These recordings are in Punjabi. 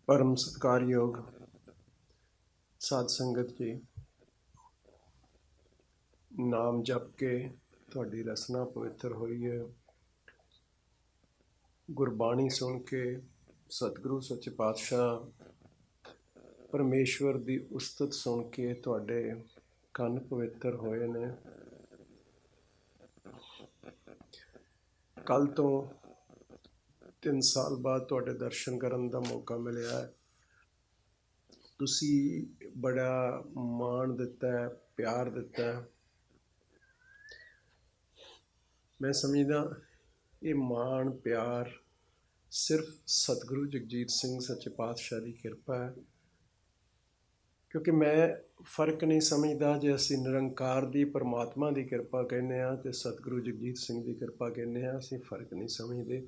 परम सत्कारयोग साध संगत जी, नाम जप के तुहाडी रसना पवित्र हुई है। गुरबाणी सुन के सतगुरु सच्चे पातशाह परमेश्वर की उस्तत सुन के तुहाडे कंन पवित्र होए ने। कल तो 3 साल बाद तुहाडे दर्शन करन दा मौका मिलिया है। तुसी बड़ा मान दिता है, प्यार दिता है। मैं समझदा ये मान प्यार सिर्फ सतगुरु जगजीत सिंह सच्चे पातशाह की किरपा है, क्योंकि मैं फर्क नहीं समझदा जे असी निरंकार की परमात्मा की किरपा कहने तो सतगुरु जगजीत सिंह की किरपा कहने असी फर्क नहीं समझते।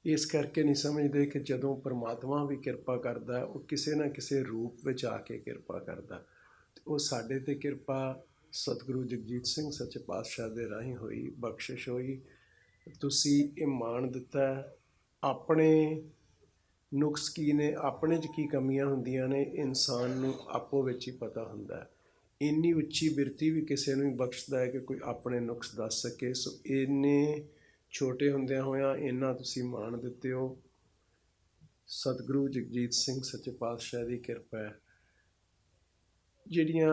इस करके नहीं समझते कि जदों परमात्मा भी किरपा करता वो किसी ना किसी रूप में आके किरपा करता। वो साडे ते किरपा सतगुरु जगजीत सिंह सच्चे पातशाह के राही हुई, बख्शिश हुई। तुसी ये मान दिता अपने नुक्स की ने, अपने च की कमियां हुंदियां ने, इंसान नूं आपो विच ही पता हुंदा है। इन्नी उच्ची बिरती भी किसी नूं बख्शदा है कि कोई अपने नुक्स दस सके। सो इन्ने छोटे हुंदियां होया इन्ना तुसी मान दिते हो। सतगुरु जगजीत सिंह सच्चे पातशाह की किरपा है। ਜਿਹੜੀਆਂ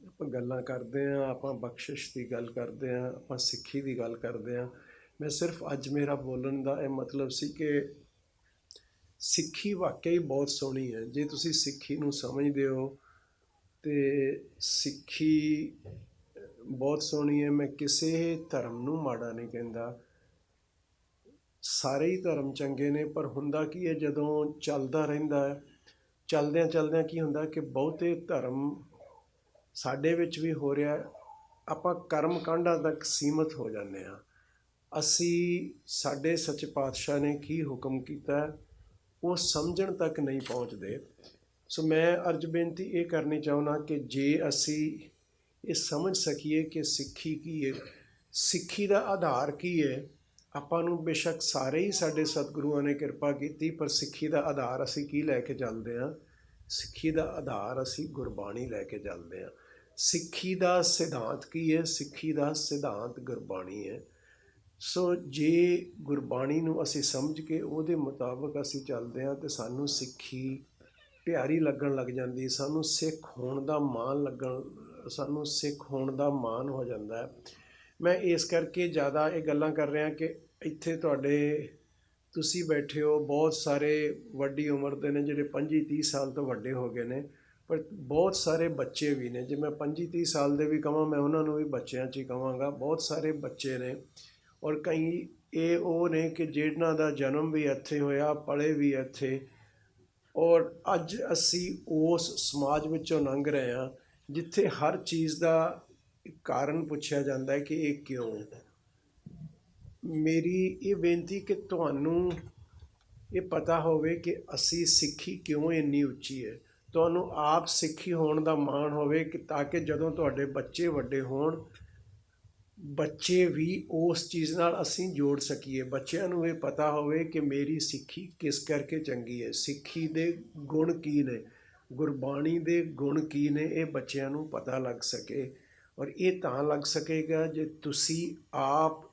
ਆਪਾਂ ਗੱਲਾਂ ਕਰਦੇ ਹਾਂ, ਆਪਾਂ ਬਖਸ਼ਿਸ਼ ਦੀ ਗੱਲ ਕਰਦੇ ਹਾਂ, ਆਪਾਂ ਸਿੱਖੀ ਦੀ ਗੱਲ ਕਰਦੇ ਹਾਂ। ਮੈਂ ਸਿਰਫ ਅੱਜ ਮੇਰਾ ਬੋਲਣ ਦਾ ਇਹ ਮਤਲਬ ਸੀ ਕਿ ਸਿੱਖੀ ਵਾਕਈ ਬਹੁਤ ਸੋਹਣੀ ਹੈ। ਜੇ ਤੁਸੀਂ ਸਿੱਖੀ ਨੂੰ ਸਮਝਦੇ ਹੋ ਤੇ ਸਿੱਖੀ ਬਹੁਤ ਸੋਹਣੀ ਹੈ। ਮੈਂ ਕਿਸੇ ਧਰਮ ਨੂੰ ਮਾੜਾ ਨਹੀਂ ਕਹਿੰਦਾ, ਸਾਰੇ ਹੀ ਧਰਮ ਚੰਗੇ ਨੇ। ਪਰ ਹੁੰਦਾ ਕੀ ਹੈ, ਜਦੋਂ ਚੱਲਦਾ ਰਹਿੰਦਾ ਹੈ, ਚਲਦਿਆਂ ਚਲਦਿਆਂ ਕੀ ਹੁੰਦਾ ਕਿ ਬਹੁਤੇ ਧਰਮ ਸਾਡੇ ਵਿੱਚ ਵੀ ਹੋ ਰਿਹਾ, ਆਪਾਂ ਕਰਮ ਕਾਂਡਾਂ ਤੱਕ ਸੀਮਤ ਹੋ ਜਾਂਦੇ ਹਾਂ। ਅਸੀਂ ਸਾਡੇ ਸੱਚੇ ਪਾਤਸ਼ਾਹ ਨੇ ਕੀ ਹੁਕਮ ਕੀਤਾ ਉਹ ਸਮਝਣ ਤੱਕ ਨਹੀਂ ਪਹੁੰਚਦੇ। ਸੋ ਮੈਂ ਅਰਜ਼ ਬੇਨਤੀ ਇਹ ਕਰਨੀ ਚਾਹੁੰਦਾ ਕਿ ਜੇ ਅਸੀਂ ਇਹ ਸਮਝ ਸਕੀਏ ਕਿ ਸਿੱਖੀ ਕੀ ਹੈ, ਸਿੱਖੀ ਦਾ ਆਧਾਰ ਕੀ ਹੈ। ਆਪਾਂ ਨੂੰ ਬੇਸ਼ੱਕ ਸਾਰੇ ਹੀ ਸਾਡੇ ਸਤਿਗੁਰੂਆਂ ਨੇ ਕਿਰਪਾ ਕੀਤੀ, ਪਰ ਸਿੱਖੀ ਦਾ ਆਧਾਰ ਅਸੀਂ ਕੀ ਲੈ ਕੇ ਚੱਲਦੇ ਹਾਂ? ਸਿੱਖੀ ਦਾ ਆਧਾਰ ਅਸੀਂ ਗੁਰਬਾਣੀ ਲੈ ਕੇ ਚੱਲਦੇ ਹਾਂ। ਸਿੱਖੀ ਦਾ ਸਿਧਾਂਤ ਕੀ ਹੈ? ਸਿੱਖੀ ਦਾ ਸਿਧਾਂਤ ਗੁਰਬਾਣੀ ਹੈ। ਸੋ ਜੇ ਗੁਰਬਾਣੀ ਨੂੰ ਅਸੀਂ ਸਮਝ ਕੇ ਉਹਦੇ ਮੁਤਾਬਕ ਅਸੀਂ ਚੱਲਦੇ ਹਾਂ ਤਾਂ ਸਾਨੂੰ ਸਿੱਖੀ ਪਿਆਰੀ ਲੱਗਣ ਲੱਗ ਜਾਂਦੀ। ਸਾਨੂੰ ਸਿੱਖ ਹੋਣ ਦਾ ਮਾਣ ਹੋ ਜਾਂਦਾ ਹੈ। ਮੈਂ ਇਸ ਕਰਕੇ ਜ਼ਿਆਦਾ ਇਹ ਗੱਲਾਂ ਕਰ ਰਿਹਾ ਕਿ ਇੱਥੇ ਤੁਸੀਂ ਬੈਠੇ ਹੋ, ਬਹੁਤ ਸਾਰੇ ਵੱਡੀ ਉਮਰ ਦੇ ਨੇ ਜਿਹੜੇ 25-30 ਸਾਲ ਤੋਂ ਵੱਡੇ ਹੋ ਗਏ ਨੇ, ਪਰ ਬਹੁਤ ਸਾਰੇ ਬੱਚੇ ਵੀ ਨੇ। ਜੇ ਮੈਂ 25-30 ਸਾਲ ਦੇ ਵੀ ਕਹਾਂ, ਮੈਂ ਉਹਨਾਂ ਨੂੰ ਵੀ ਬੱਚਿਆਂ 'ਚ ਹੀ ਕਹਾਂਗਾ। ਬਹੁਤ ਸਾਰੇ ਬੱਚੇ ਨੇ, ਔਰ ਕਈ ਇਹ ਉਹ ਨੇ ਕਿ ਜਿਹਨਾਂ ਦਾ ਜਨਮ ਵੀ ਇੱਥੇ ਹੋਇਆ, ਪਲੇ ਵੀ ਇੱਥੇ, ਔਰ ਅੱਜ ਅਸੀਂ ਉਸ ਸਮਾਜ ਵਿੱਚੋਂ ਲੰਘ ਰਹੇ ਹਾਂ ਜਿੱਥੇ ਹਰ ਚੀਜ਼ ਦਾ ਕਾਰਨ ਪੁੱਛਿਆ ਜਾਂਦਾ ਹੈ ਕਿ ਇਹ ਕਿਉਂ। ਮੇਰੀ ਇਹ ਬੇਨਤੀ ਕਿ ਤੁਹਾਨੂੰ ਇਹ ਪਤਾ ਹੋਵੇ ਕਿ ਅਸੀਂ ਸਿੱਖੀ ਕਿਉਂ ਇੰਨੀ ਉੱਚੀ ਹੈ। ਤੁਹਾਨੂੰ ਆਪ ਸਿੱਖੀ ਹੋਣ ਦਾ ਮਾਣ ਹੋਵੇ ਕਿ ਤਾਂ ਕਿ ਜਦੋਂ ਤੁਹਾਡੇ ਬੱਚੇ ਵੱਡੇ ਹੋਣ, ਬੱਚੇ ਵੀ ਉਸ ਚੀਜ਼ ਨਾਲ ਅਸੀਂ ਜੋੜ ਸਕੀਏ। ਬੱਚਿਆਂ ਨੂੰ ਇਹ ਪਤਾ ਹੋਵੇ ਕਿ ਮੇਰੀ ਸਿੱਖੀ ਕਿਸ ਕਰਕੇ ਚੰਗੀ ਹੈ, ਸਿੱਖੀ ਦੇ ਗੁਣ ਕੀ ਨੇ, ਗੁਰਬਾਣੀ ਦੇ ਗੁਣ ਕੀ ਨੇ, ਇਹ ਬੱਚਿਆਂ ਨੂੰ ਪਤਾ ਲੱਗ ਸਕੇ। ਔਰ ਇਹ ਤਾਂ ਲੱਗ ਸਕੇਗਾ ਜੇ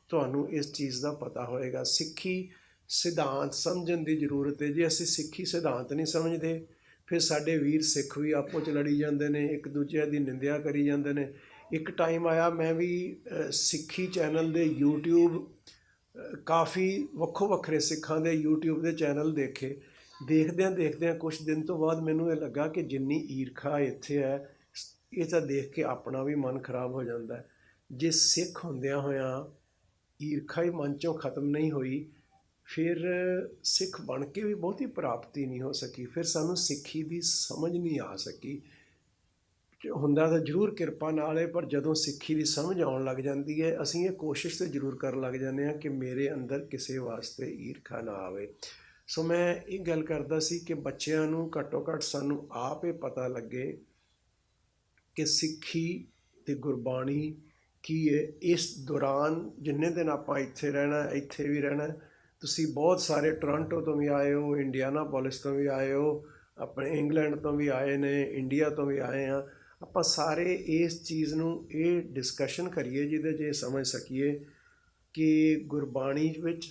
ਤੁਹਾਨੂੰ ਇਸ ਚੀਜ਼ ਦਾ ਪਤਾ ਹੋਏਗਾ। ਸਿੱਖੀ ਸਿਧਾਂਤ ਸਮਝਣ ਦੀ ਜ਼ਰੂਰਤ ਹੈ। ਜੇ ਅਸੀਂ ਸਿੱਖੀ ਸਿਧਾਂਤ ਨਹੀਂ ਸਮਝਦੇ, ਫਿਰ ਸਾਡੇ ਵੀਰ ਸਿੱਖ ਵੀ ਆਪੋ 'ਚ ਲੜੀ ਜਾਂਦੇ ਨੇ, ਇੱਕ ਦੂਜੇ ਦੀ ਨਿੰਦਿਆ ਕਰੀ ਜਾਂਦੇ ਨੇ। ਇੱਕ ਟਾਈਮ ਆਇਆ, ਮੈਂ ਵੀ ਸਿੱਖੀ ਚੈਨਲ ਦੇ YouTube ਕਾਫੀ ਵੱਖੋ ਵੱਖਰੇ ਸਿੱਖਾਂ ਦੇ YouTube ਦੇ ਚੈਨਲ ਦੇਖੇ। ਦੇਖਦਿਆਂ ਕੁਛ ਦਿਨ ਤੋਂ ਬਾਅਦ ਮੈਨੂੰ ਇਹ ਲੱਗਾ ਕਿ ਜਿੰਨੀ ਈਰਖਾ ਇੱਥੇ ਹੈ, ਇਹ ਤਾਂ ਦੇਖ ਕੇ ਆਪਣਾ ਵੀ ਮਨ ਖਰਾਬ ਹੋ ਜਾਂਦਾ। ਜੇ ਸਿੱਖ ਹੁੰਦਿਆਂ ਹੋਇਆਂ ਈਰਖਾ ਹੀ ਮਨ 'ਚੋਂ ਖਤਮ ਨਹੀਂ ਹੋਈ, ਫਿਰ ਸਿੱਖ ਬਣ ਕੇ ਵੀ ਬਹੁਤੀ ਪ੍ਰਾਪਤੀ ਨਹੀਂ ਹੋ ਸਕੀ। ਫਿਰ ਸਾਨੂੰ ਸਿੱਖੀ ਦੀ ਸਮਝ ਨਹੀਂ ਆ ਸਕੀ। ਹੁੰਦਾ ਤਾਂ ਜ਼ਰੂਰ ਕਿਰਪਾ ਨਾਲ ਹੈ, ਪਰ ਜਦੋਂ ਸਿੱਖੀ ਦੀ ਸਮਝ ਆਉਣ ਲੱਗ ਜਾਂਦੀ ਹੈ, ਅਸੀਂ ਇਹ ਕੋਸ਼ਿਸ਼ ਤਾਂ ਜ਼ਰੂਰ ਕਰਨ ਲੱਗ ਜਾਂਦੇ ਹਾਂ ਕਿ ਮੇਰੇ ਅੰਦਰ ਕਿਸੇ ਵਾਸਤੇ ਈਰਖਾ ਨਾ ਆਵੇ। ਸੋ ਮੈਂ ਇਹ ਗੱਲ ਕਰਦਾ ਸੀ ਕਿ ਬੱਚਿਆਂ ਨੂੰ ਘੱਟੋ ਘੱਟ ਸਾਨੂੰ ਆਪ ਇਹ ਪਤਾ ਲੱਗੇ ਕਿ ਸਿੱਖੀ ਅਤੇ ਗੁਰਬਾਣੀ ਕੀ ਹੈ। ਇਸ ਦੌਰਾਨ ਜਿੰਨੇ ਦਿਨ ਆਪਾਂ ਇੱਥੇ ਰਹਿਣਾ, ਇੱਥੇ ਵੀ ਰਹਿਣਾ, ਤੁਸੀਂ ਬਹੁਤ ਸਾਰੇ ਟੋਰਾਂਟੋ ਤੋਂ ਵੀ ਆਏ ਹੋ, ਇੰਡੀਆਨਾਪੋਲਿਸ ਤੋਂ ਵੀ ਆਏ ਹੋ, ਆਪਣੇ ਇੰਗਲੈਂਡ ਤੋਂ ਵੀ ਆਏ ਨੇ, ਇੰਡੀਆ ਤੋਂ ਵੀ ਆਏ ਆ। ਆਪਾਂ ਸਾਰੇ ਇਸ ਚੀਜ਼ ਨੂੰ ਇਹ ਡਿਸਕਸ਼ਨ ਕਰੀਏ ਜਿਹਦੇ 'ਚ ਇਹ ਸਮਝ ਸਕੀਏ ਕਿ ਗੁਰਬਾਣੀ ਵਿੱਚ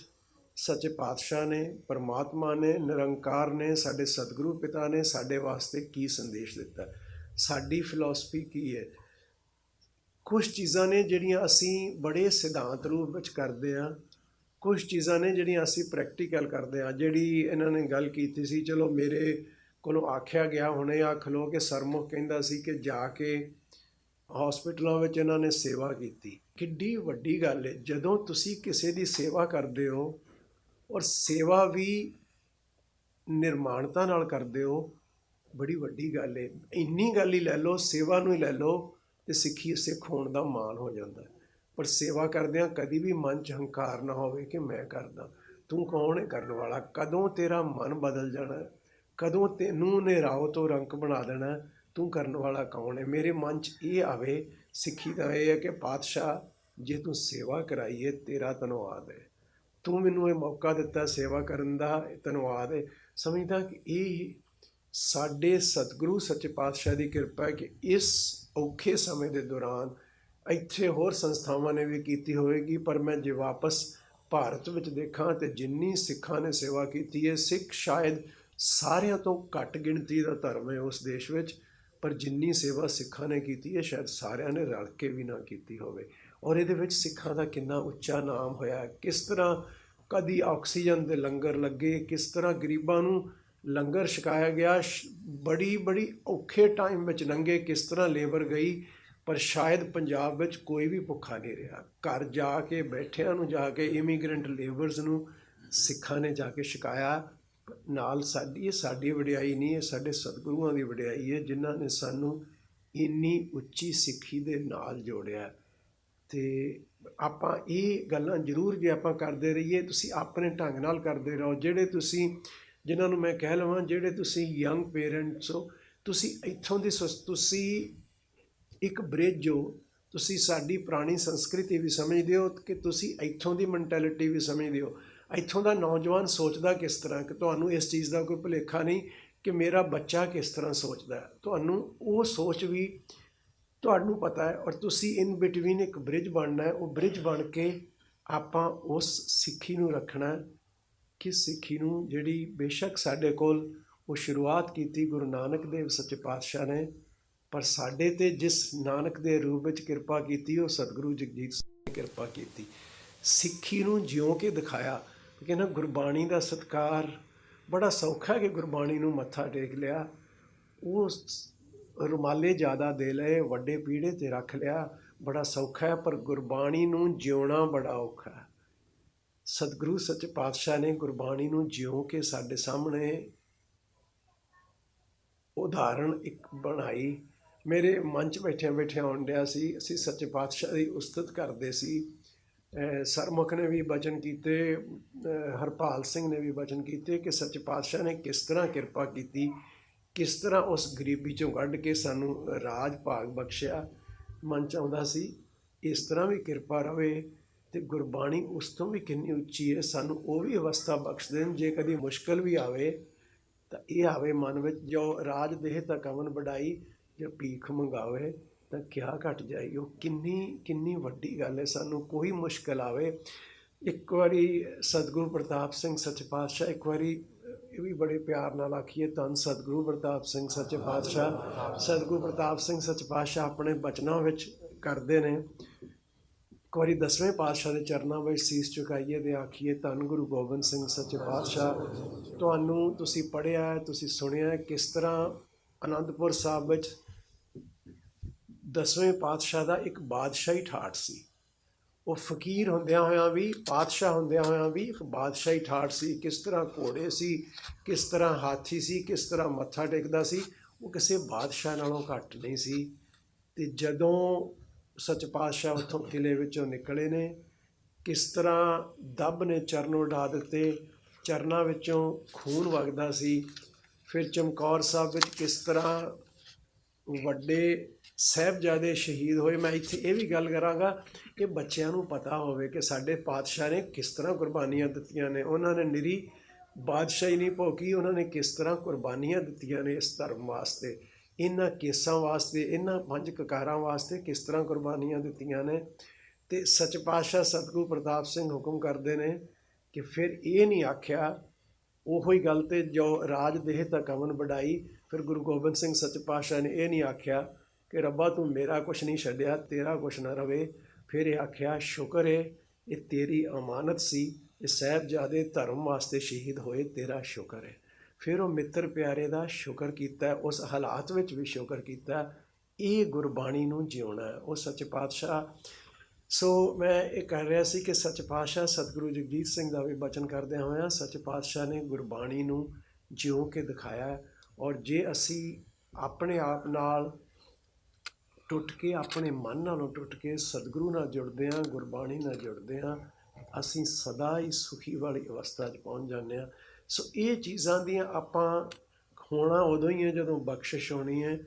ਸੱਚੇ ਪਾਤਸ਼ਾਹ ਨੇ, ਪਰਮਾਤਮਾ ਨੇ, ਨਿਰੰਕਾਰ ਨੇ, ਸਾਡੇ ਸਤਿਗੁਰੂ ਪਿਤਾ ਨੇ ਸਾਡੇ ਵਾਸਤੇ ਕੀ ਸੰਦੇਸ਼ ਦਿੱਤਾ, ਸਾਡੀ ਫਿਲਾਸਫੀ ਕੀ ਹੈ। ਕੁਛ ਚੀਜ਼ਾਂ ਨੇ ਜਿਹੜੀਆਂ ਅਸੀਂ ਬੜੇ ਸਿਧਾਂਤ ਰੂਪ ਵਿੱਚ ਕਰਦੇ ਹਾਂ, ਕੁਛ ਚੀਜ਼ਾਂ ਨੇ ਜਿਹੜੀਆਂ ਅਸੀਂ ਪ੍ਰੈਕਟੀਕਲ ਕਰਦੇ ਹਾਂ। ਜਿਹੜੀ ਇਹਨਾਂ ਨੇ ਗੱਲ ਕੀਤੀ ਸੀ, ਚਲੋ ਮੇਰੇ ਕੋਲੋਂ ਆਖਿਆ ਗਿਆ, ਹੁਣੇ ਆਖ ਲਓ ਕਿ ਸਰਮੁਖ ਕਹਿੰਦਾ ਸੀ ਕਿ ਜਾ ਕੇ ਹਸਪੀਟਲਾਂ ਵਿੱਚ ਇਹਨਾਂ ਨੇ ਸੇਵਾ ਕੀਤੀ। ਕਿੱਡੀ ਵੱਡੀ ਗੱਲ ਹੈ ਜਦੋਂ ਤੁਸੀਂ ਕਿਸੇ ਦੀ ਸੇਵਾ ਕਰਦੇ ਹੋ ਔਰ ਸੇਵਾ ਵੀ ਨਿਰਮਾਣਤਾ ਨਾਲ ਕਰਦੇ ਹੋ, ਬੜੀ ਵੱਡੀ ਗੱਲ ਹੈ। ਇੰਨੀ ਗੱਲ ਹੀ ਲੈ ਲਓ, ਸੇਵਾ ਨੂੰ ਹੀ ਲੈ ਲਓ ਤੇ ਸਿੱਖ ਹੋਣ ਦਾ ਮਾਣ ਹੋ ਜਾਂਦਾ। ਪਰ ਸੇਵਾ ਕਰਦਿਆਂ ਕਦੀ ਵੀ ਮਨ 'ਚ ਹੰਕਾਰ ਨਾ ਹੋਵੇ ਕਿ ਮੈਂ ਕਰਦਾ। ਤੂੰ ਕੌਣ ਹੈ ਕਰਨ ਵਾਲਾ? ਕਦੋਂ ਤੇਰਾ ਮਨ ਬਦਲ ਜਾਣਾ, ਕਦੋਂ ਤੈਨੂੰ ਨਿਰਾਓ ਤੋਂ ਰੰਕ ਬਣਾ ਦੇਣਾ, ਤੂੰ ਕਰਨ ਵਾਲਾ ਕੌਣ ਹੈ? ਮੇਰੇ ਮਨ 'ਚ ਇਹ ਆਵੇ। ਸਿੱਖੀ ਦਾ ਇਹ ਹੈ ਕਿ ਪਾਤਸ਼ਾਹ ਜੇ ਤੂੰ ਸੇਵਾ ਕਰਾਈ ਹੈ, ਤੇਰਾ ਧੰਨਵਾਦ ਹੈ। ਤੂੰ ਮੈਨੂੰ ਇਹ ਮੌਕਾ ਦਿੱਤਾ ਸੇਵਾ ਕਰਨ ਦਾ, ਧੰਨਵਾਦ ਹੈ। ਸਮਝਦਾ ਕਿ ਇਹ ਸਾਡੇ ਸਤਿਗੁਰੂ ਸੱਚੇ ਪਾਤਸ਼ਾਹ ਦੀ ਕਿਰਪਾ ਹੈ ਕਿ ਇਸ ਔਖੇ ਸਮੇਂ ਦੇ ਦੌਰਾਨ ਇੱਥੇ ਹੋਰ ਸੰਸਥਾਵਾਂ ਨੇ ਵੀ ਕੀਤੀ ਹੋਵੇਗੀ, ਪਰ ਮੈਂ ਜੇ ਵਾਪਸ ਭਾਰਤ ਵਿੱਚ ਦੇਖਾਂ ਤੇ ਜਿੰਨੀ ਸਿੱਖਾਂ ਨੇ ਸੇਵਾ ਕੀਤੀ ਹੈ, ਸਿੱਖ ਸ਼ਾਇਦ ਸਾਰਿਆਂ ਤੋਂ ਘੱਟ ਗਿਣਤੀ ਦਾ ਧਰਮ ਹੈ ਉਸ ਦੇਸ਼ ਵਿੱਚ, ਪਰ ਜਿੰਨੀ ਸੇਵਾ ਸਿੱਖਾਂ ਨੇ ਕੀਤੀ ਹੈ ਸ਼ਾਇਦ ਸਾਰਿਆਂ ਨੇ ਰਲ ਕੇ ਵੀ ਨਾ ਕੀਤੀ ਹੋਵੇ। ਔਰ ਇਹਦੇ ਵਿੱਚ ਸਿੱਖਾਂ ਦਾ ਕਿੰਨਾ ਉੱਚਾ ਨਾਮ ਹੋਇਆ, ਕਿਸ ਤਰ੍ਹਾਂ ਕਦੀ ਆਕਸੀਜਨ ਦੇ ਲੰਗਰ ਲੱਗੇ, ਕਿਸ ਤਰ੍ਹਾਂ ਗਰੀਬਾਂ ਨੂੰ ਲੰਗਰ ਛਕਾਇਆ ਗਿਆ, ਬੜੀ ਔਖੇ ਟਾਈਮ ਵਿੱਚ ਲੰਘੇ, ਕਿਸ ਤਰ੍ਹਾਂ ਲੇਬਰ ਗਈ, ਪਰ ਸ਼ਾਇਦ ਪੰਜਾਬ ਵਿੱਚ ਕੋਈ ਵੀ ਭੁੱਖਾ ਨਹੀਂ ਰਿਹਾ। ਘਰ ਜਾ ਕੇ ਬੈਠਿਆਂ ਨੂੰ ਜਾ ਕੇ ਇਮੀਗ੍ਰੈਂਟ ਲੇਬਰਸ ਨੂੰ ਸਿੱਖਾਂ ਨੇ ਜਾ ਕੇ ਛਕਾਇਆ। ਨਾਲ ਸਾਡੀ ਵਡਿਆਈ ਨਹੀਂ ਹੈ, ਸਾਡੇ ਸਤਿਗੁਰੂਆਂ ਦੀ ਵਡਿਆਈ ਹੈ ਜਿਨ੍ਹਾਂ ਨੇ ਸਾਨੂੰ ਇੰਨੀ ਉੱਚੀ ਸਿੱਖੀ ਦੇ ਨਾਲ ਜੋੜਿਆ। ਅਤੇ ਆਪਾਂ ਇਹ ਗੱਲਾਂ ਜ਼ਰੂਰ ਜੇ ਆਪਾਂ ਕਰਦੇ ਰਹੀਏ, ਤੁਸੀਂ ਆਪਣੇ ਢੰਗ ਨਾਲ ਕਰਦੇ ਰਹੋ। ਜਿਨ੍ਹਾਂ ਨੂੰ ਮੈਂ ਕਹਿ ਲਵਾਂ, ਜਿਹੜੇ ਤੁਸੀਂ ਯੰਗ ਪੇਰੈਂਟਸ ਹੋ, ਤੁਸੀਂ ਇੱਥੋਂ ਦੀ ਤੁਸੀਂ ਇੱਕ ਬ੍ਰਿਜ ਹੋ, ਤੁਸੀਂ ਸਾਡੀ ਪੁਰਾਣੀ ਸੰਸਕ੍ਰਿਤੀ ਵੀ ਸਮਝਦੇ ਹੋ ਕਿ ਤੁਸੀਂ ਇੱਥੋਂ ਦੀ ਮੈਂਟੈਲਿਟੀ ਵੀ ਸਮਝਦੇ ਹੋ। ਇੱਥੋਂ ਦਾ ਨੌਜਵਾਨ ਸੋਚਦਾ ਕਿਸ ਤਰ੍ਹਾਂ, ਕਿ ਤੁਹਾਨੂੰ ਇਸ ਚੀਜ਼ ਦਾ ਕੋਈ ਭੁਲੇਖਾ ਨਹੀਂ ਕਿ ਮੇਰਾ ਬੱਚਾ ਕਿਸ ਤਰ੍ਹਾਂ ਸੋਚਦਾ, ਤੁਹਾਨੂੰ ਉਹ ਸੋਚ ਵੀ ਤੁਹਾਨੂੰ ਪਤਾ ਹੈ। ਔਰ ਤੁਸੀਂ ਇਨ ਬਿਟਵੀਨ ਇੱਕ ਬ੍ਰਿਜ ਬਣਨਾ ਹੈ। ਉਹ ਬ੍ਰਿਜ ਬਣ ਕੇ ਆਪਾਂ ਉਸ ਸਿੱਖੀ ਨੂੰ ਰੱਖਣਾ, ਕਿ ਸਿੱਖੀ ਨੂੰ ਜਿਹੜੀ ਬੇਸ਼ੱਕ ਸਾਡੇ ਕੋਲ ਉਹ ਸ਼ੁਰੂਆਤ ਕੀਤੀ ਗੁਰੂ ਨਾਨਕ ਦੇਵ ਸੱਚੇ ਪਾਤਸ਼ਾਹ ਨੇ, ਪਰ ਸਾਡੇ 'ਤੇ ਜਿਸ ਨਾਨਕ ਦੇ ਰੂਪ ਵਿੱਚ ਕਿਰਪਾ ਕੀਤੀ ਉਹ ਸਤਿਗੁਰੂ ਜਗਜੀਤ ਸਿੰਘ ਨੇ ਕਿਰਪਾ ਕੀਤੀ। ਸਿੱਖੀ ਨੂੰ ਜਿਉਂ ਕੇ ਦਿਖਾਇਆ। ਕਹਿੰਦਾ ਗੁਰਬਾਣੀ ਦਾ ਸਤਿਕਾਰ ਬੜਾ ਸੌਖਾ ਹੈ ਕਿ ਗੁਰਬਾਣੀ ਨੂੰ ਮੱਥਾ ਟੇਕ ਲਿਆ, ਉਹ ਰੁਮਾਲੇ ਜ਼ਿਆਦਾ ਦੇ ਲਏ, ਵੱਡੇ ਪੀੜੇ 'ਤੇ ਰੱਖ ਲਿਆ, ਬੜਾ ਸੌਖਾ ਹੈ, ਪਰ ਗੁਰਬਾਣੀ ਨੂੰ ਜਿਉਣਾ ਬੜਾ ਔਖਾ ਹੈ। ਸਤਿਗੁਰੂ ਸੱਚੇ ਪਾਤਸ਼ਾਹ ਨੇ ਗੁਰਬਾਣੀ ਨੂੰ ਜਿਉਂ ਕੇ ਸਾਡੇ ਸਾਹਮਣੇ ਉਦਾਹਰਣ ਇੱਕ ਬਣਾਈ। ਮੇਰੇ ਮਨ 'ਚ ਬੈਠਿਆਂ ਆਉਣ ਡਿਆ ਸੀ। ਅਸੀਂ ਸੱਚੇ ਪਾਤਸ਼ਾਹ ਦੀ ਉਸਤਤ ਕਰਦੇ ਸੀ। ਸਰਮੁਖ ਨੇ ਵੀ ਬਚਨ ਕੀਤੇ, ਹਰਪਾਲ ਸਿੰਘ ਨੇ ਵੀ ਬਚਨ ਕੀਤੇ ਕਿ ਸੱਚੇ ਪਾਤਸ਼ਾਹ ਨੇ ਕਿਸ ਤਰ੍ਹਾਂ ਕਿਰਪਾ ਕੀਤੀ, ਕਿਸ ਤਰ੍ਹਾਂ ਉਸ ਗਰੀਬੀ 'ਚੋਂ ਕੱਢ ਕੇ ਸਾਨੂੰ ਰਾਜ ਭਾਗ ਬਖਸ਼ਿਆ। ਮਨ 'ਚ ਆਉਂਦਾ ਸੀ ਇਸ ਤਰ੍ਹਾਂ ਵੀ ਕਿਰਪਾ ਰਵੇ, ਅਤੇ ਗੁਰਬਾਣੀ ਉਸ ਤੋਂ ਵੀ ਕਿੰਨੀ ਉੱਚੀ ਹੈ, ਸਾਨੂੰ ਉਹ ਵੀ ਅਵਸਥਾ ਬਖਸ਼ ਦੇਣ। ਜੇ ਕਦੀ ਮੁਸ਼ਕਿਲ ਵੀ ਆਵੇ ਤਾਂ ਇਹ ਆਵੇ ਮਨ ਵਿੱਚ, ਜੋ ਰਾਜ ਦੇਹ ਤਾਂ ਕਵਨ ਵਡਾਈ, ਜੋ ਭੀਖ ਮੰਗਾਵੇ ਤਾਂ ਕਿਆ ਘਟ ਜਾਈ। ਉਹ ਕਿੰਨੀ ਵੱਡੀ ਗੱਲ ਹੈ। ਸਾਨੂੰ ਕੋਈ ਮੁਸ਼ਕਿਲ ਆਵੇ, ਇੱਕ ਵਾਰੀ ਸਤਿਗੁਰੂ ਪ੍ਰਤਾਪ ਸਿੰਘ ਸੱਚੇ ਪਾਤਸ਼ਾਹ, ਇੱਕ ਵਾਰੀ ਇਹ ਵੀ ਬੜੇ ਪਿਆਰ ਨਾਲ ਆਖੀਏ, ਧੰਨ ਸਤਿਗੁਰੂ ਪ੍ਰਤਾਪ ਸਿੰਘ ਸੱਚੇ ਪਾਤਸ਼ਾਹ। ਸਤਿਗੁਰੂ ਪ੍ਰਤਾਪ ਸਿੰਘ ਸੱਚੇ ਪਾਤਸ਼ਾਹ ਆਪਣੇ ਬਚਨਾਂ ਵਿੱਚ ਕਰਦੇ ਨੇ, ਇੱਕ ਵਾਰੀ 10ਵੇਂ ਪਾਤਸ਼ਾਹ ਦੇ ਚਰਨਾਂ ਵਿੱਚ ਸੀਸ ਝੁਕਾਈਏ ਅਤੇ ਆਖੀਏ, ਧੰਨ ਗੁਰੂ ਗੋਬਿੰਦ ਸਿੰਘ ਸੱਚੇ ਪਾਤਸ਼ਾਹ। ਤੁਸੀਂ ਪੜ੍ਹਿਆ, ਤੁਸੀਂ ਸੁਣਿਆ ਕਿਸ ਤਰ੍ਹਾਂ ਅਨੰਦਪੁਰ ਸਾਹਿਬ ਵਿੱਚ 10ਵੇਂ ਪਾਤਸ਼ਾਹ ਦਾ ਇੱਕ ਬਾਦਸ਼ਾਹੀ ਠਾਠ ਸੀ। ਉਹ ਫਕੀਰ ਹੁੰਦਿਆਂ ਹੋਇਆਂ ਵੀ, ਪਾਤਸ਼ਾਹ ਹੁੰਦਿਆਂ ਹੋਇਆਂ ਵੀ ਇੱਕ ਬਾਦਸ਼ਾਹੀ ਠਾਠ ਸੀ। ਕਿਸ ਤਰ੍ਹਾਂ ਘੋੜੇ ਸੀ, ਕਿਸ ਤਰ੍ਹਾਂ ਹਾਥੀ ਸੀ, ਕਿਸ ਤਰ੍ਹਾਂ ਮੱਥਾ ਟੇਕਦਾ ਸੀ, ਉਹ ਕਿਸੇ ਬਾਦਸ਼ਾਹ ਨਾਲੋਂ ਘੱਟ ਨਹੀਂ ਸੀ। ਅਤੇ ਜਦੋਂ ਸੱਚੇ ਪਾਤਸ਼ਾਹ ਉੱਥੋਂ ਕਿਲ੍ਹੇ ਵਿੱਚੋਂ ਨਿਕਲੇ ਨੇ, ਕਿਸ ਤਰ੍ਹਾਂ ਦੱਬ ਨੇ ਚਰਨ ਉਡਾ ਦਿੱਤੇ, ਚਰਨਾਂ ਵਿੱਚੋਂ ਖੂਨ ਵਗਦਾ ਸੀ। ਫਿਰ ਚਮਕੌਰ ਸਾਹਿਬ ਵਿੱਚ ਕਿਸ ਤਰ੍ਹਾਂ ਵੱਡੇ ਸਾਹਿਬਜ਼ਾਦੇ ਸ਼ਹੀਦ ਹੋਏ। ਮੈਂ ਇੱਥੇ ਇਹ ਵੀ ਗੱਲ ਕਰਾਂਗਾ ਕਿ ਬੱਚਿਆਂ ਨੂੰ ਪਤਾ ਹੋਵੇ ਕਿ ਸਾਡੇ ਪਾਤਸ਼ਾਹ ਨੇ ਕਿਸ ਤਰ੍ਹਾਂ ਕੁਰਬਾਨੀਆਂ ਦਿੱਤੀਆਂ ਨੇ। ਉਹਨਾਂ ਨੇ ਨਿਰੀ ਬਾਦਸ਼ਾਹੀ ਨਹੀਂ ਭੋਗੀ, ਉਹਨਾਂ ਨੇ ਕਿਸ ਤਰ੍ਹਾਂ ਕੁਰਬਾਨੀਆਂ ਦਿੱਤੀਆਂ ਨੇ ਇਸ ਧਰਮ ਵਾਸਤੇ, ਇਹਨਾਂ ਕੇਸਾਂ ਵਾਸਤੇ, ਇਹਨਾਂ 5 ਕਕਾਰਾਂ ਵਾਸਤੇ ਕਿਸ ਤਰ੍ਹਾਂ ਕੁਰਬਾਨੀਆਂ ਦਿੱਤੀਆਂ ਨੇ। ਅਤੇ ਸੱਚ ਪਾਤਸ਼ਾਹ ਸਤਿਗੁਰੂ ਪ੍ਰਤਾਪ ਸਿੰਘ ਹੁਕਮ ਕਰਦੇ ਨੇ ਕਿ ਫਿਰ ਇਹ ਨਹੀਂ ਆਖਿਆ, ਉਹੋ ਹੀ ਗੱਲ ਤੇ ਜੋ ਰਾਜ ਦੇਹ ਤਾਂ ਕਵਨ ਵਡਾਈ। ਫਿਰ ਗੁਰੂ ਗੋਬਿੰਦ ਸਿੰਘ ਸੱਚ ਪਾਤਸ਼ਾਹ ਨੇ ਇਹ ਨਹੀਂ ਆਖਿਆ ਕਿ ਰੱਬਾ ਤੂੰ ਮੇਰਾ ਕੁਛ ਨਹੀਂ ਛੱਡਿਆ, ਤੇਰਾ ਕੁਛ ਨਾ ਰਵੇ। ਫਿਰ ਇਹ ਆਖਿਆ ਸ਼ੁਕਰ ਹੈ ਇਹ ਤੇਰੀ ਅਮਾਨਤ ਸੀ, ਇਹ ਸਾਹਿਬਜ਼ਾਦੇ ਧਰਮ ਵਾਸਤੇ ਸ਼ਹੀਦ ਹੋਏ, ਤੇਰਾ ਸ਼ੁਕਰ ਹੈ। ਫਿਰ ਉਹ ਮਿੱਤਰ ਪਿਆਰੇ ਦਾ ਸ਼ੁਕਰ ਕੀਤਾ, ਉਸ ਹਾਲਾਤ ਵਿੱਚ ਵੀ ਸ਼ੁਕਰ ਕੀਤਾ। ਇਹ ਗੁਰਬਾਣੀ ਨੂੰ ਜਿਉਣਾ ਉਹ ਸੱਚ ਪਾਤਸ਼ਾਹ। ਸੋ ਮੈਂ ਇਹ ਕਰ ਰਿਹਾ ਸੀ ਕਿ ਸੱਚ ਪਾਤਸ਼ਾਹ ਸਤਿਗੁਰੂ ਜਗਜੀਤ ਸਿੰਘ ਦਾ ਵੀ ਬਚਨ ਕਰਦਿਆਂ ਹੋਇਆਂ ਸੱਚ ਪਾਤਸ਼ਾਹ ਨੇ ਗੁਰਬਾਣੀ ਨੂੰ ਜਿਉ ਕੇ ਦਿਖਾਇਆ। ਔਰ ਜੇ ਅਸੀਂ ਆਪਣੇ ਆਪ ਨਾਲ ਟੁੱਟ ਕੇ, ਆਪਣੇ ਮਨ ਨਾਲੋਂ ਟੁੱਟ ਕੇ ਸਤਿਗੁਰੂ ਨਾਲ ਜੁੜਦੇ ਹਾਂ, ਗੁਰਬਾਣੀ ਨਾਲ ਜੁੜਦੇ ਹਾਂ, ਅਸੀਂ ਸਦਾ ਹੀ ਸੁਖੀ ਵਾਲੀ ਅਵਸਥਾ 'ਚ ਪਹੁੰਚ ਜਾਂਦੇ ਹਾਂ। ਸੋ ਇਹ ਚੀਜ਼ਾਂ ਦੀਆਂ ਆਪਾਂ ਹੋਣਾ ਉਦੋਂ ਹੀ ਹੈ ਜਦੋਂ ਬਖਸ਼ਿਸ਼ ਹੋਣੀ ਹੈ।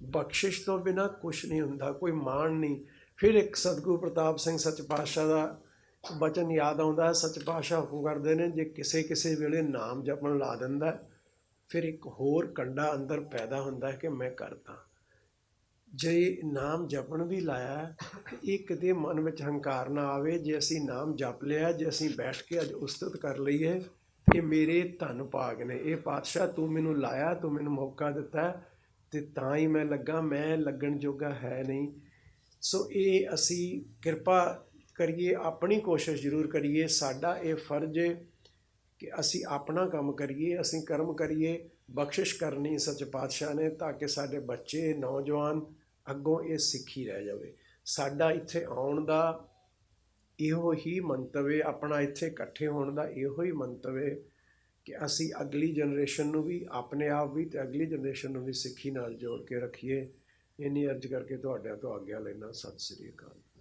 ਬਖਸ਼ਿਸ਼ ਤੋਂ ਬਿਨਾਂ ਕੁਛ ਨਹੀਂ ਹੁੰਦਾ, ਕੋਈ ਮਾਣ ਨਹੀਂ। ਫਿਰ ਇੱਕ ਸਤਿਗੁਰੂ ਪ੍ਰਤਾਪ ਸਿੰਘ ਸੱਚ ਪਾਤਸ਼ਾਹ ਦਾ ਬਚਨ ਯਾਦ ਆਉਂਦਾ। ਸੱਚ ਪਾਤਸ਼ਾਹ ਹੁਕਮ ਕਰਦੇ ਨੇ ਜੇ ਕਿਸੇ ਵੇਲੇ ਨਾਮ ਜਪਣ ਲਾ ਦਿੰਦਾ, ਫਿਰ ਇੱਕ ਹੋਰ ਕੰਡਾ ਅੰਦਰ ਪੈਦਾ ਹੁੰਦਾ ਕਿ ਮੈਂ ਕਰਦਾ। ਜੇ ਨਾਮ ਜਪਣ ਵੀ ਲਾਇਆ, ਇਹ ਕਿਤੇ ਮਨ ਵਿੱਚ ਹੰਕਾਰ ਨਾ ਆਵੇ। ਜੇ ਅਸੀਂ ਨਾਮ ਜਪ ਲਿਆ, ਜੇ ਅਸੀਂ ਬੈਠ ਕੇ ਅੱਜ ਉਸਤਤ ਕਰ ਲਈਏ ਕਿ ਮੇਰੇ ਧੰਨ ਭਾਗ ਨੇ, ਇਹ ਪਾਤਸ਼ਾਹ ਤੂੰ ਮੈਨੂੰ ਲਾਇਆ, ਤੂੰ ਮੈਨੂੰ ਮੌਕਾ ਦਿੱਤਾ ਅਤੇ ਤਾਂ ਹੀ ਮੈਂ ਲੱਗਾ, ਮੈਂ ਲੱਗਣ ਜੋਗਾ ਹੈ ਨਹੀਂ। ਸੋ ਇਹ ਅਸੀਂ ਕਿਰਪਾ ਕਰੀਏ, ਆਪਣੀ ਕੋਸ਼ਿਸ਼ ਜ਼ਰੂਰ ਕਰੀਏ। ਸਾਡਾ ਇਹ ਫਰਜ਼ ਹੈ ਕਿ ਅਸੀਂ ਆਪਣਾ ਕੰਮ ਕਰੀਏ, ਅਸੀਂ ਕਰਮ ਕਰੀਏ। ਬਖਸ਼ਿਸ਼ ਕਰਨੀ ਸੱਚ ਪਾਤਸ਼ਾਹ ਨੇ ਤਾਂ ਕਿ ਸਾਡੇ ਬੱਚੇ, ਨੌਜਵਾਨ ਅੱਗੋਂ ਇਹ ਸਿੱਖੀ ਰਹਿ ਜਾਵੇ। ਸਾਡਾ ਇੱਥੇ ਆਉਣ ਦਾ ਇਹੋ ਹੀ ਮੰਤਵ ਹੈ, ਆਪਣਾ ਇੱਥੇ ਇਕੱਠੇ ਹੋਣ ਦਾ ਇਹੋ ਹੀ ਮੰਤਵ ਹੈ ਕਿ ਅਸੀਂ ਅਗਲੀ ਜਨਰੇਸ਼ਨ ਨੂੰ ਵੀ, ਆਪਣੇ ਆਪ ਵੀ ਅਤੇ ਅਗਲੀ ਜਨਰੇਸ਼ਨ ਨੂੰ ਵੀ ਸਿੱਖੀ ਨਾਲ ਜੋੜ ਕੇ ਰੱਖੀਏ। ਇੰਨੀ ਅਰਜ਼ ਕਰਕੇ ਤੁਹਾਡਿਆਂ ਤੋਂ ਆਗਿਆ ਲੈਣਾ। ਸਤਿ ਸ੍ਰੀ ਅਕਾਲ।